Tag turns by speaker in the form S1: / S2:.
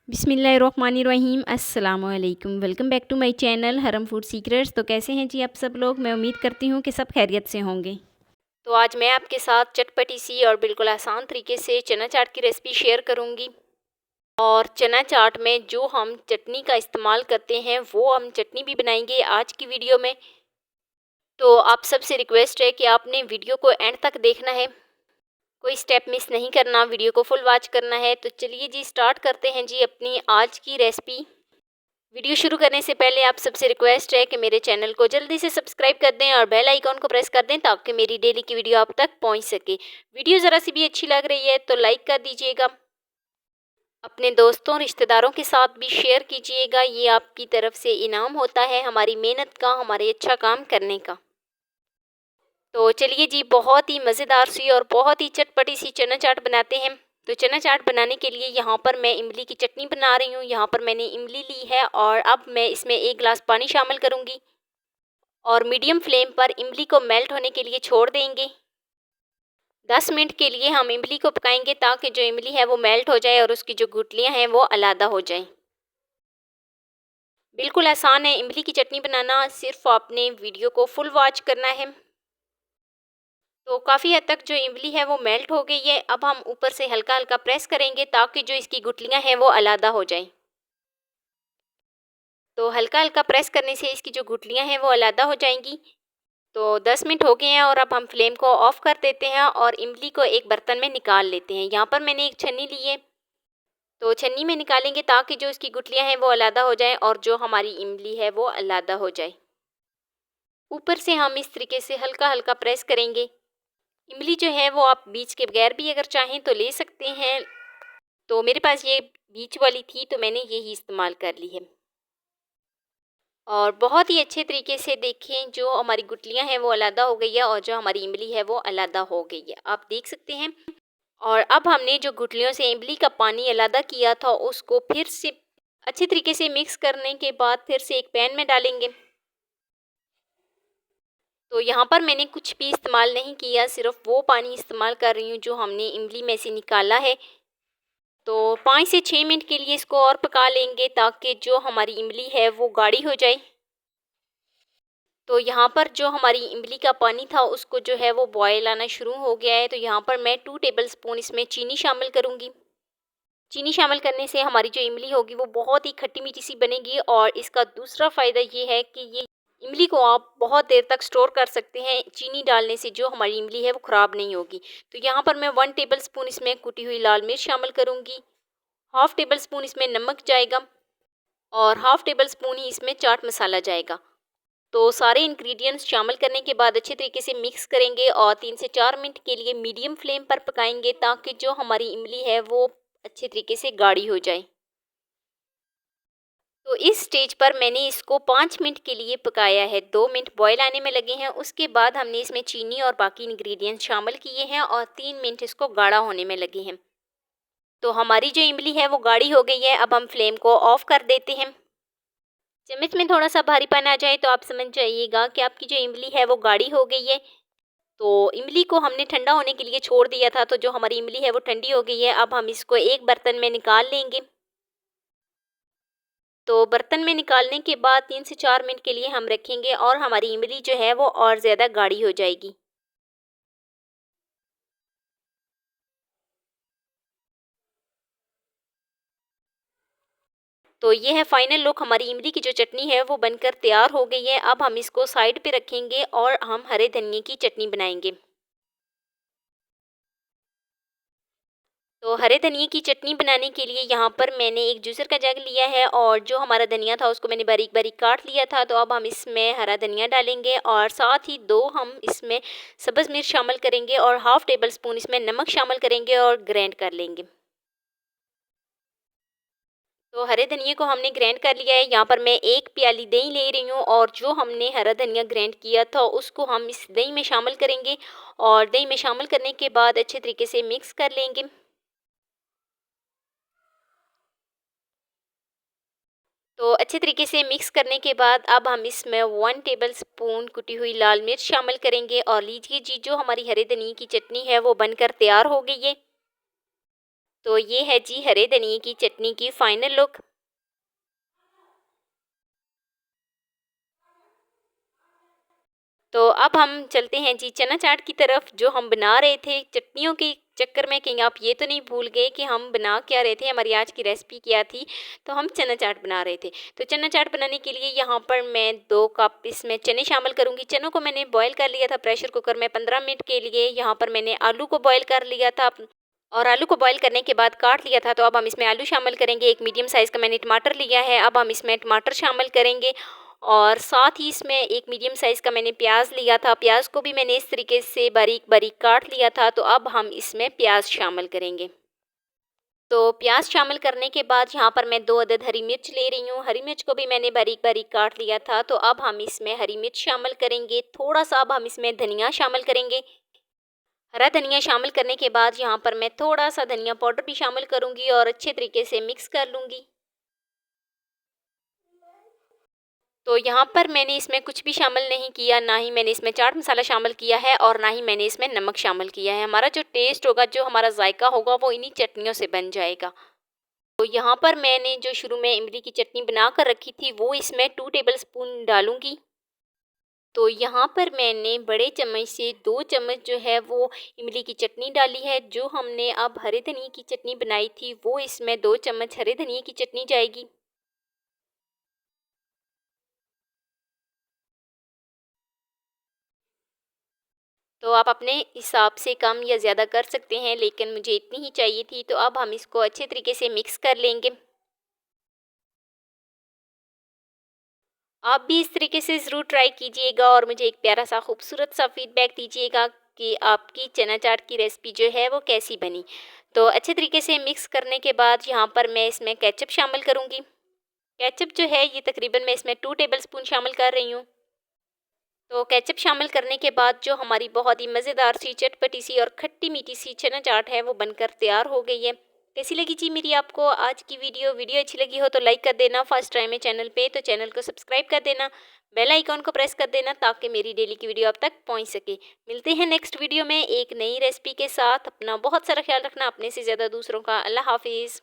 S1: बिस्मिल्लाहिर्रहमानिर्रहीम अस्सलामुअलैकुम। Welcome back to my channel हरम फूड सीक्रेट्स। तो कैसे हैं जी आप सब लोग? मैं उम्मीद करती हूँ कि सब खैरियत से होंगे। तो आज मैं आपके साथ चटपटी सी और बिल्कुल आसान तरीके से चना चाट की रेसिपी शेयर करूँगी। और चना चाट में जो हम चटनी का इस्तेमाल करते हैं वो हम चटनी भी बनाएंगे आज की वीडियो में। तो आप सबसे रिक्वेस्ट है कि आपने वीडियो को एंड तक देखना है, कोई स्टेप मिस नहीं करना, वीडियो को फुल वॉच करना है। तो चलिए जी स्टार्ट करते हैं जी अपनी आज की रेसिपी। वीडियो शुरू करने से पहले आप सबसे रिक्वेस्ट है कि मेरे चैनल को जल्दी से सब्सक्राइब कर दें और बेल आइकॉन को प्रेस कर दें ताकि मेरी डेली की वीडियो आप तक पहुंच सके। वीडियो ज़रा सी भी अच्छी लग रही है तो लाइक कर दीजिएगा, अपने दोस्तों रिश्तेदारों के साथ भी शेयर कीजिएगा। ये आपकी तरफ से इनाम होता है हमारी मेहनत का, हमारे अच्छा काम करने का। तो चलिए जी बहुत ही मज़ेदार सी और बहुत ही चटपटी सी चना चाट बनाते हैं। तो चना चाट बनाने के लिए यहाँ पर मैं इमली की चटनी बना रही हूँ। यहाँ पर मैंने इमली ली है और अब मैं इसमें 1 गिलास पानी शामिल करूँगी और मीडियम फ्लेम पर इमली को मेल्ट होने के लिए छोड़ देंगे। 10 मिनट के लिए हम इमली को पकाएंगे ताकि जो इमली है वो मेल्ट हो जाए और उसकी जो गुठलियाँ हैं वो अलग हो जाएं। बिल्कुल आसान है इमली की चटनी बनाना, सिर्फ आपने वीडियो को फुल वॉच करना है। तो काफ़ी हद तक जो इमली है वो मेल्ट हो गई है। अब हम ऊपर से हल्का हल्का प्रेस करेंगे ताकि जो इसकी गुठलियाँ हैं वो अलग हो जाएं। तो हल्का हल्का प्रेस करने से इसकी जो गुठलियाँ हैं वो अलग हो जाएंगी। तो 10 मिनट हो गए हैं और अब हम फ्लेम को ऑफ कर देते हैं और इमली को एक बर्तन में निकाल लेते हैं। यहाँ पर मैंने एक छन्नी ली है, तो छन्नी में निकालेंगे ताकि जो इसकी गुठलियाँ हैं वो अलग हो जाएं और जो हमारी इमली है वो अलग हो जाए। ऊपर से हम इस तरीके से हल्का हल्का प्रेस करेंगे। इमली जो है वो आप बीज के बगैर भी अगर चाहें तो ले सकते हैं। तो मेरे पास ये बीज वाली थी तो मैंने यही इस्तेमाल कर ली है। और बहुत ही अच्छे तरीके से देखें जो हमारी गुठलियाँ हैं वो अलग हो गई है और जो हमारी इमली है वो अलग हो गई है, आप देख सकते हैं। और अब हमने जो गुठलियों से इमली का पानी अलग किया था उसको फिर से अच्छे तरीके से मिक्स करने के बाद फिर से एक पैन में डालेंगे। तो यहाँ पर मैंने कुछ भी इस्तेमाल नहीं किया, सिर्फ वो पानी इस्तेमाल कर रही हूँ जो हमने इमली में से निकाला है। तो 5 से 6 मिनट के लिए इसको और पका लेंगे ताकि जो हमारी इमली है वो गाढ़ी हो जाए। तो यहाँ पर जो हमारी इमली का पानी था उसको जो है वो बॉयल आना शुरू हो गया है। तो यहाँ पर मैं 2 टेबलस्पून इसमें चीनी शामिल करूँगी। चीनी शामिल करने से हमारी जो इमली होगी वो बहुत ही खट्टी मीठी सी बनेगी और इसका दूसरा फ़ायदा ये है कि ये इमली को आप बहुत देर तक स्टोर कर सकते हैं। चीनी डालने से जो हमारी इमली है वो ख़राब नहीं होगी। तो यहाँ पर मैं 1 टेबलस्पून इसमें कुटी हुई लाल मिर्च शामिल करूँगी, हाफ़ टेबल स्पून इसमें नमक जाएगा और हाफ़ टेबल स्पून ही इसमें चाट मसाला जाएगा। तो सारे इंग्रेडिएंट्स शामिल करने के बाद अच्छे तरीके से मिक्स करेंगे और 3 से 4 मिनट के लिए मीडियम फ्लेम पर पकाएंगे ताकि जो हमारी इमली है वो अच्छे तरीके से गाढ़ी हो जाए। तो इस स्टेज पर मैंने इसको 5 मिनट के लिए पकाया है। 2 मिनट बॉयल आने में लगे हैं, उसके बाद हमने इसमें चीनी और बाकी इंग्रेडिएंट्स शामिल किए हैं और 3 मिनट इसको गाढ़ा होने में लगे हैं। तो हमारी जो इमली है वो गाढ़ी हो गई है। अब हम फ्लेम को ऑफ कर देते हैं। चम्मच में थोड़ा सा भारीपन आ जाए तो आप समझ जाइएगा कि आपकी जो इमली है वो गाढ़ी हो गई है। तो इमली को हमने ठंडा होने के लिए छोड़ दिया था, तो जो हमारी इमली है वो ठंडी हो गई है। अब हम इसको एक बर्तन में निकाल लेंगे। तो बर्तन में निकालने के बाद 3 से 4 मिनट के लिए हम रखेंगे और हमारी इमली जो है वो और ज़्यादा गाढ़ी हो जाएगी। तो ये है फाइनल लुक, हमारी इमली की जो चटनी है वो बनकर तैयार हो गई है। अब हम इसको साइड पे रखेंगे और हम हरे धनिए की चटनी बनाएंगे। तो हरे धनिए की चटनी बनाने के लिए यहाँ पर मैंने एक जूसर का जग लिया है और जो हमारा धनिया था उसको मैंने बारीक बारीक काट लिया था। तो अब हम इसमें हरा धनिया डालेंगे और साथ ही 2 हम इसमें सब्ज़ मिर्च शामिल करेंगे और हाफ़ टेबल स्पून इसमें नमक शामिल करेंगे और ग्राइंड कर लेंगे। तो हरे धनिए को हमने ग्राइंड कर लिया है। यहाँ पर मैं 1 प्याली दही ले रही हूँ और जो हमने हरा धनिया ग्राइंड किया था उसको हम इस दही में शामिल करेंगे और दही में शामिल करने के बाद अच्छे तरीके से मिक्स कर लेंगे। तो अच्छे तरीके से मिक्स करने के बाद अब हम इसमें 1 टेबलस्पून कुटी हुई लाल मिर्च शामिल करेंगे और लीजिए जी जो हमारी हरे धनिए की चटनी है वो बनकर तैयार हो गई है। तो ये है जी हरे धनिए की चटनी की फाइनल लुक। तो अब हम चलते हैं जी चना चाट की तरफ, जो हम बना रहे थे चटनियों के चक्कर में। कहीं आप ये तो नहीं भूल गए कि हम बना क्या रहे थे, हमारी आज की रेसिपी क्या थी। तो हम चना चाट बना रहे थे। तो चना चाट बनाने के लिए यहाँ पर मैं 2 कप इसमें चने शामिल करूँगी। चनों को मैंने बॉयल कर लिया था प्रेशर कुकर में 15 मिनट के लिए। यहाँ पर मैंने आलू को बॉयल कर लिया था और आलू को बॉयल करने के बाद काट लिया था। तो अब हम इसमें आलू शामिल करेंगे। एक मीडियम साइज़ का मैंने टमाटर लिया है, अब हम इसमें टमाटर शामिल करेंगे। और साथ ही इसमें एक मीडियम साइज़ का मैंने प्याज लिया था, प्याज को भी मैंने इस तरीके से बारीक बारीक काट लिया था। तो अब हम इसमें प्याज शामिल करेंगे। तो प्याज शामिल करने के बाद यहाँ पर मैं 2 अदद हरी मिर्च ले रही हूँ। हरी मिर्च को भी मैंने बारीक बारीक काट लिया था। तो अब हम इसमें हरी मिर्च शामिल करेंगे। थोड़ा सा अब हम इसमें धनिया शामिल करेंगे। हरा धनिया शामिल करने के बाद यहाँ पर मैं थोड़ा सा धनिया पाउडर भी शामिल करूँगी और अच्छे तरीके से मिक्स कर लूँगी। तो यहाँ पर मैंने इसमें कुछ भी शामिल नहीं किया, ना ही मैंने इसमें चाट मसाला शामिल किया है और ना ही मैंने इसमें नमक शामिल किया है। हमारा जो टेस्ट होगा, जो हमारा जायका होगा, वो इन्हीं चटनियों से बन जाएगा। तो यहाँ पर मैंने जो शुरू में इमली की चटनी बना कर रखी थी, वो इसमें 2 टेबल स्पून डालूँगी। तो यहाँ पर मैंने बड़े चम्मच से 2 चम्मच जो है वो इमली की चटनी डाली है। जो हमने अब हरे धनिए की चटनी बनाई थी, वो इसमें 2 चम्मच हरे धनिए की चटनी जाएगी। तो आप अपने हिसाब से कम या ज़्यादा कर सकते हैं, लेकिन मुझे इतनी ही चाहिए थी। तो अब हम इसको अच्छे तरीके से मिक्स कर लेंगे। आप भी इस तरीके से ज़रूर ट्राई कीजिएगा और मुझे एक प्यारा सा खूबसूरत सा फीडबैक दीजिएगा कि आपकी चना चाट की रेसिपी जो है वो कैसी बनी। तो अच्छे तरीके से मिक्स करने के बाद यहाँ पर मैं इसमें केचप शामिल करूँगी। केचप जो है ये तकरीबन मैं इसमें 2 टेबल स्पून शामिल कर रही हूँ। तो केचप शामिल करने के बाद जो हमारी बहुत ही मज़ेदार सी चटपटी सी और खट्टी मीठी सी चना चाट है वो बनकर तैयार हो गई है। कैसी लगी जी मेरी आपको आज की वीडियो अच्छी लगी हो तो लाइक कर देना। फर्स्ट टाइम है चैनल पे तो चैनल को सब्सक्राइब कर देना। बेल आइकॉन को प्रेस कर देना ताकि मेरी डेली की वीडियो आप तक पहुंच सके। मिलते हैं नेक्स्ट वीडियो में एक नई रेसिपी के साथ। अपना बहुत सारा ख्याल रखना, अपने से ज़्यादा दूसरों का। अल्लाह हाफिज़।